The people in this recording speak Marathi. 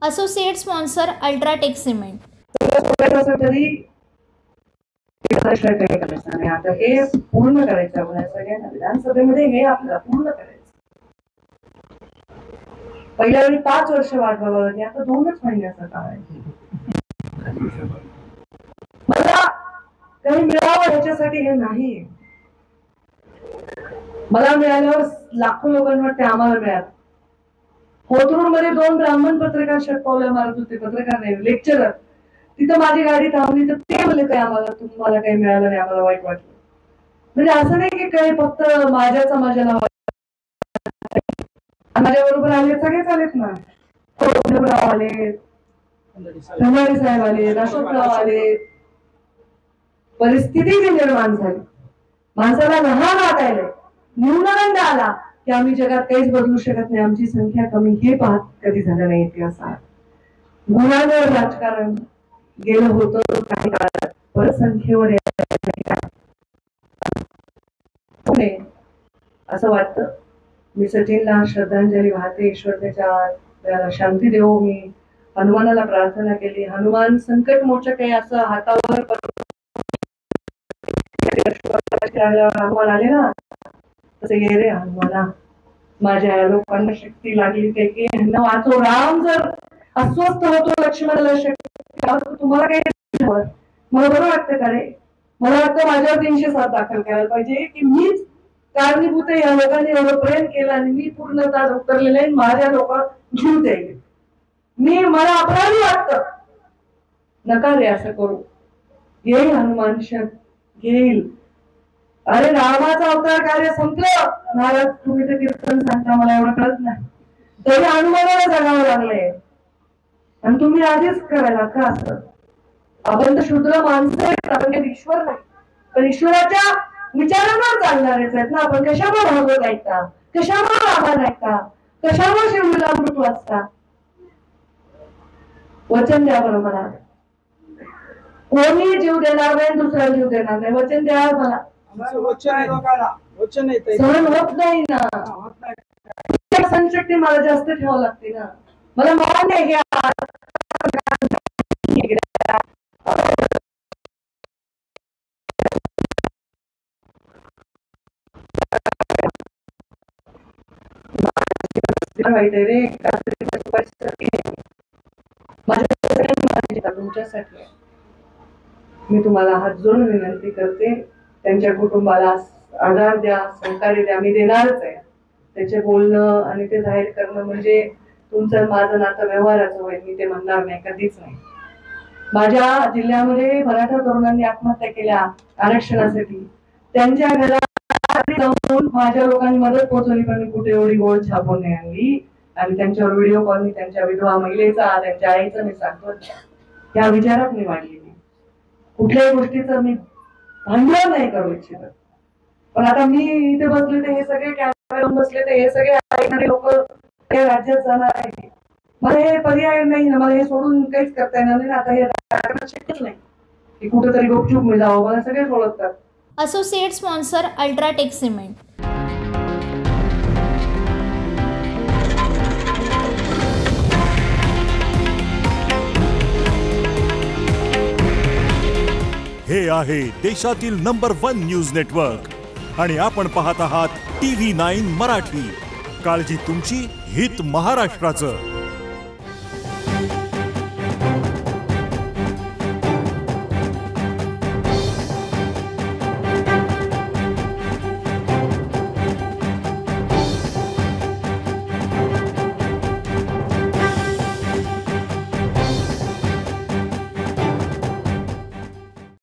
Associate sponsor UltraTech cement. आता हे पूर्ण करायचं आपण सगळ्यांना विधानसभेमध्ये हे आपल्याला पूर्ण करायचं। पहिल्या वेळी 5 वर्ष वाट बघावी लागली, आता 2च महिन्याचा काळ आहे। मला काही मिळावं याच्यासाठी हे नाही, मला मिळाल्यावर लाखो लोकांना वाटते आम्हाला मिळालं। कोथरूड मध्ये 2 ब्राह्मण पत्रकार षटपावल्या मारत होते, पत्रकार नाही लेक्चरर, तिथं माझी गाडी थांबली तर ते म्हणले काय आम्हाला तुम्हाला काही मिळालं नाही, आम्हाला वाईट वाटलं। म्हणजे असं नाही की काही फक्त माझ्याचा माझ्याला माझ्या बरोबर आले सगळेच आलेत ना, आले धनारे साहेब आले, अशोकराव आले। परिस्थिती जी निर्माण झाली, माणसाला लहान वाटायला, न्यूनगंड आला की आम्ही जगात काहीच बदलू शकत नाही, आमची संख्या कमी, हे पाहत कधी झालं नाही इतिहासात। गुन्हागार राजकारण गेलं होतं काही काळात, परत संख्येवर असं वाटतं। मी सचिनला श्रद्धांजली वाहते, ईश्वर त्याच्या शांती देवो। मी हनुमानाला प्रार्थना केली, हनुमान संकट मोचक आहे असं हातावर हनुमान आले ना, तसे ये रे हनुमाना, माझ्या लोकांना शक्ती लागली ते वाचो। राम जर अस्वस्थ होतो, लक्ष्मणाला शक्ती, तुम्हाला काही मला बरं वाटतं का रे? मला वाटतं माझ्यावर 307 दाखल करायला पाहिजे की मीच कारणीभूत आहे, या लोकांनी एवढं प्रेम केलं आणि मी पूर्णतः उतरलेले आहे, माझ्या लोक जीव द्यायले, मला अपराधी वाटतं। नका रे असं करू, येईल हनुमान येईल। अरे रामाचं अवतार कार्य संपलं, महाराज तुम्ही ते कीर्तन सांगता मला एवढं कळत नाही, तरी हनुमानाला जगावं लागलंय आणि तुम्ही आधीच करायला का असं? आपण तर शूद्र माणसं आहेत, आपण काही ईश्वर नाही, पण ईश्वराच्या विचारांवर चालणारेच आहेत ना आपण। कशामुळे भागवत ऐकता, कशामुळे रामायण ऐकता, कशामुळे शिवलीला अमृत वाचता? वचन द्या बरं मला, कोणी जीव देणार नाही, दुसरा जीव देणार नाही, वचन द्या मला। सहन होत नाही ना, संशक्ती मला जास्त ठेवावं लागते ना, मला मान आहे वाईट आहे रे, तुमच्यासाठी मी तुम्हाला हात जोडून विनंती करते, त्यांच्या कुटुंबाला आधार द्या, सहकार्य द्या, मी देणारच आहे। त्याचे बोलणं आणि ते जाहीर करणं म्हणजे तुमचं माझं नातं व्यवहाराचं होईल, मी ते म्हणणार नाही, कधीच नाही। माझ्या जिल्ह्यामध्ये मराठा तरुणांनी आत्महत्या केल्या आरक्षणासाठी, त्यांच्या घरात जाऊन माझ्या लोकांनी मदत पोहोचवली, पण मी कुठे एवढी गोळ छापून नाही आणली। आणि त्यांच्यावर व्हिडिओ कॉलनी त्यांच्या विधवा महिलेचा, त्यांच्या आईचं मी सांगतो, त्या विचारात मी वाढलेली, कुठल्याही गोष्टीचं मी भांडवल नाही करू इच्छित। पण आता मी इथे बसले तर हे सगळे कॅमेरा बसले तर हे सगळे ऐकणारे लोक त्या राज्यात जाणार आहे, मला हे पर्याय नाही ना, मला हे सोडून काहीच करता येणार नाही। आता हे शक्यच नाही की कुठेतरी गुपचूप मी जावं, मला सगळेच ओळखतात। Associate sponsor UltraTech cement. हे आहे देशातील नंबर 1 न्यूज नेटवर्क आणि आपण पाहत आहात TV9 मराठी। काळजी तुमची, हित महाराष्ट्राचं।